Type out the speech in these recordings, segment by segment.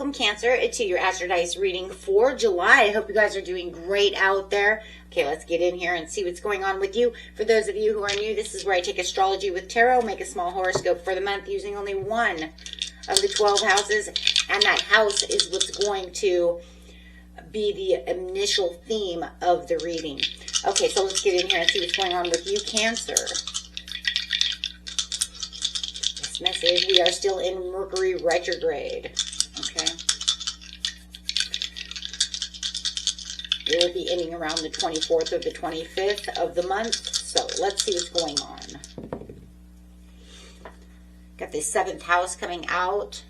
welcome Cancer to your Astro Dice reading for July. I hope you guys are doing great out there. Okay, let's get in here and see what's going on with you. For those of you who are new, this is where I take astrology with tarot, make a small horoscope for the month using only one of the 12 houses, and that house is what's going to be the initial theme of the reading. Okay, so let's get in here and see what's going on with you, Cancer. This message, we are still in Mercury Retrograde. Okay. It will be ending around the 24th or the 25th of the month. So let's see what's going on. Got the 7th house coming out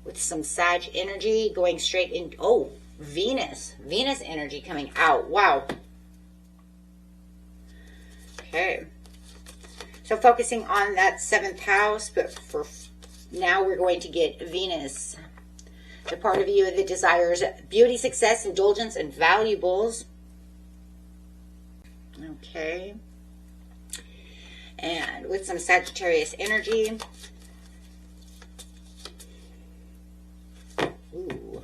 with some Sag energy going straight in. Oh, Venus energy coming out. Wow. Okay. So focusing on that 7th house, but for now we're going to get Venus. The part of you that desires beauty, success, indulgence, and valuables. Okay. And with some Sagittarius energy. Ooh.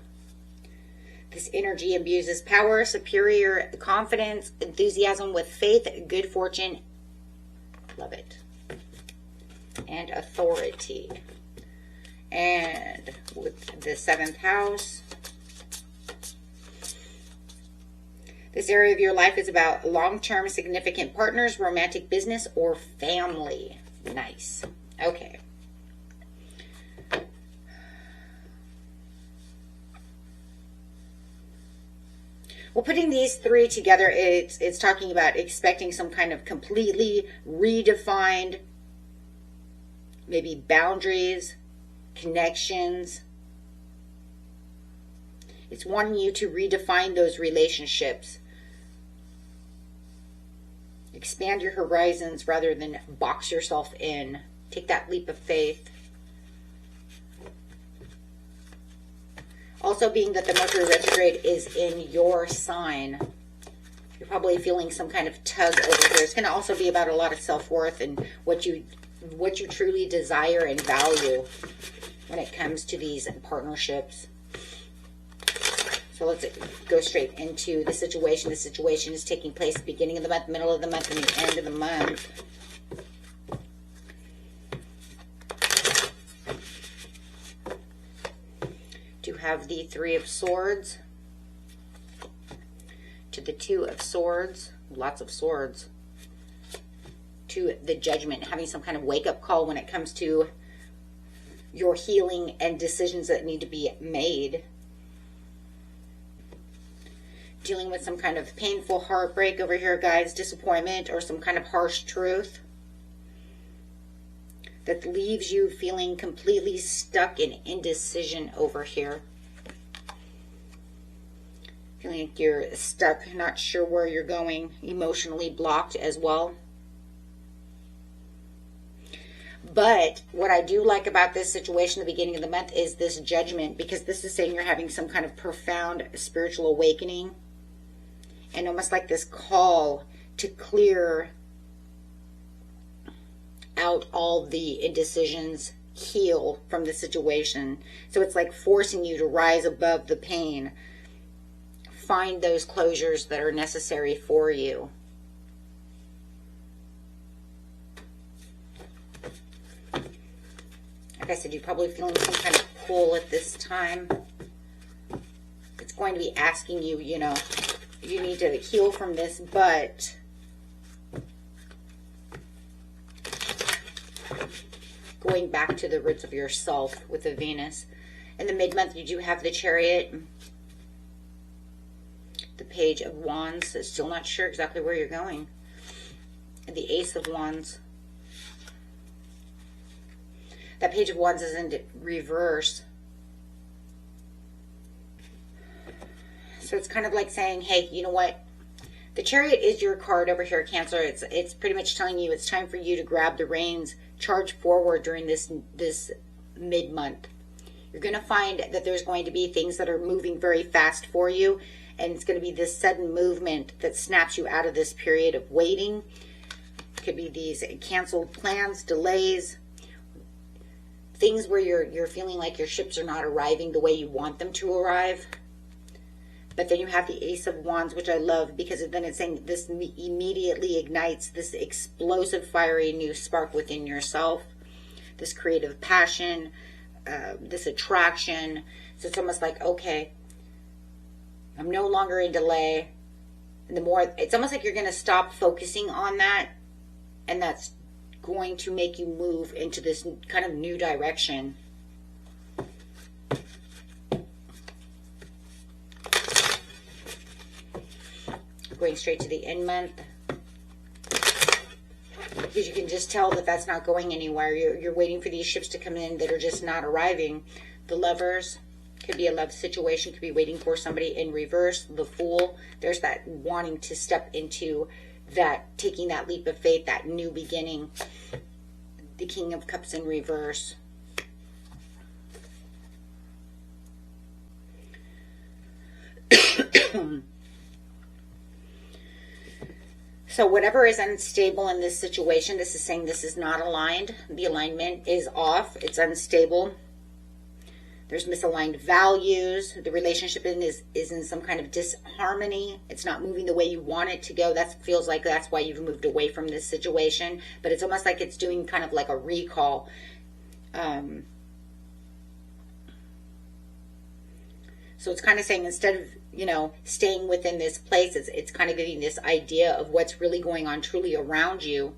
This energy imbues power, superior confidence, enthusiasm with faith, good fortune. Love it. And authority. And with the 7th house, this area of your life is about long-term significant partners, romantic business, or family. Nice. Okay. Well, putting these three together, it's talking about expecting some kind of completely redefined, maybe boundaries, connections. It's wanting you to redefine those relationships. Expand your horizons rather than box yourself in. Take that leap of faith. Also, being that the Mercury retrograde is in your sign, you're probably feeling some kind of tug over here. It's going to also be about a lot of self-worth and what you truly desire and value when it comes to these partnerships. So let's go straight into the situation. The situation is taking place at the beginning of the month, middle of the month, and the end of the month. To have the 3 of Swords, to the 2 of Swords, lots of swords, to the Judgment, having some kind of wake-up call when it comes to your healing and decisions that need to be made. Dealing with some kind of painful heartbreak over here, guys, disappointment, or some kind of harsh truth that leaves you feeling completely stuck in indecision over here. Feeling like you're stuck, not sure where you're going, emotionally blocked as well. But what I do like about this situation at the beginning of the month is this Judgment, because this is saying you're having some kind of profound spiritual awakening and almost like this call to clear out all the indecisions, heal from the situation. So it's like forcing you to rise above the pain, find those closures that are necessary for you. Like I said, you're probably feeling some kind of pull at this time. It's going to be asking you, you know, you need to heal from this, but going back to the roots of yourself with the Venus. In the mid-month, you do have the Chariot, the Page of Wands. Still not sure exactly where you're going. And the Ace of Wands. That Page of Wands is in reverse. So it's kind of like saying, hey, you know what? The Chariot is your card over here, Cancer. It's pretty much telling you it's time for you to grab the reins, charge forward during this mid-month. You're going to find that there's going to be things that are moving very fast for you, and it's going to be this sudden movement that snaps you out of this period of waiting. It could be these canceled plans, delays, things where you're feeling like your ships are not arriving the way you want them to arrive. But then you have the Ace of Wands, which I love, because then it's saying this immediately ignites this explosive, fiery new spark within yourself, this creative passion, this attraction. So it's almost like, okay, I'm no longer in delay. And the more, it's almost like you're going to stop focusing on that, and that's going to make you move into this kind of new direction. Going straight to the end month, because you can just tell that that's not going anywhere. You're waiting for these ships to come in that are just not arriving. The Lovers could be a love situation, could be waiting for somebody in reverse. The Fool, there's that wanting to step into that, taking that leap of faith, that new beginning. The King of Cups in reverse. So whatever is unstable in this situation, this is saying this is not aligned. The alignment is off. It's unstable. There's misaligned values. The relationship is in some kind of disharmony. It's not moving the way you want it to go. That feels like that's why you've moved away from this situation. But it's almost like it's doing kind of like a recall. So it's kind of saying, instead of, you know, staying within this place, it's kind of giving this idea of what's really going on truly around you.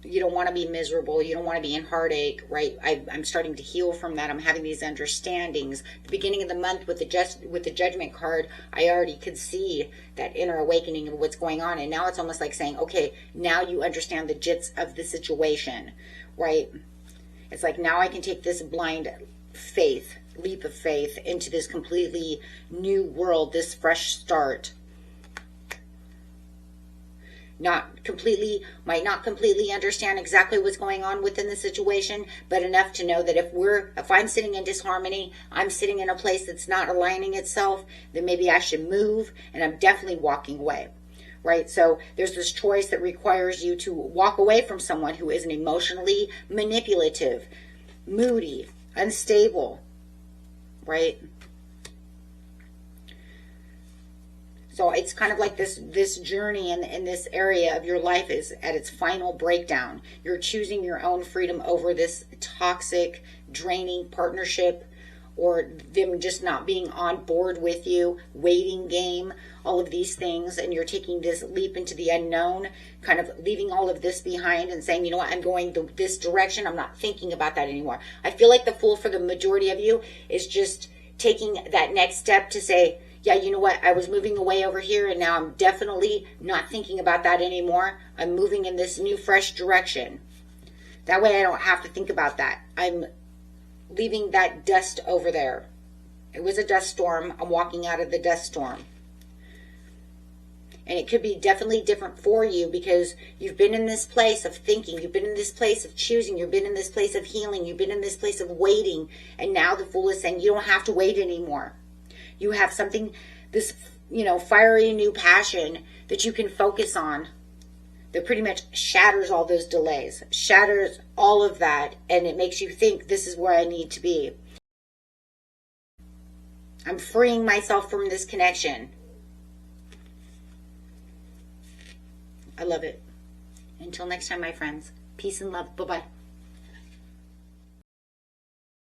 You don't want to be miserable. You don't want to be in heartache, right? I'm starting to heal from that. I'm having these understandings. The beginning of the month with the Judgment card, I already could see that inner awakening of what's going on. And now it's almost like saying, okay, now you understand the gist of the situation, right? It's like, now I can take this blind faith, leap of faith, into this completely new world, this fresh start. Might not completely understand exactly what's going on within the situation, but enough to know that if I'm sitting in disharmony, I'm sitting in a place that's not aligning itself, then maybe I should move, and I'm definitely walking away, right? So there's this choice that requires you to walk away from someone who isn't emotionally manipulative, moody, unstable, right? So it's kind of like this journey in this area of your life is at its final breakdown. You're choosing your own freedom over this toxic, draining partnership, or them just not being on board with you, waiting game, all of these things. And you're taking this leap into the unknown, kind of leaving all of this behind and saying, you know what, I'm going this direction. I'm not thinking about that anymore. I feel like the Fool for the majority of you is just taking that next step to say, yeah, you know what, I was moving away over here, and now I'm definitely not thinking about that anymore. I'm moving in this new, fresh direction. That way I don't have to think about that. I'm leaving that dust over there. It was a dust storm. I'm walking out of the dust storm. And it could be definitely different for you, because you've been in this place of thinking. You've been in this place of choosing. You've been in this place of healing. You've been in this place of waiting. And now the Fool is saying you don't have to wait anymore. You have something, this, you know, fiery new passion that you can focus on that pretty much shatters all those delays, shatters all of that, and it makes you think, this is where I need to be. I'm freeing myself from this connection. I love it. Until next time, my friends. Peace and love. Bye-bye.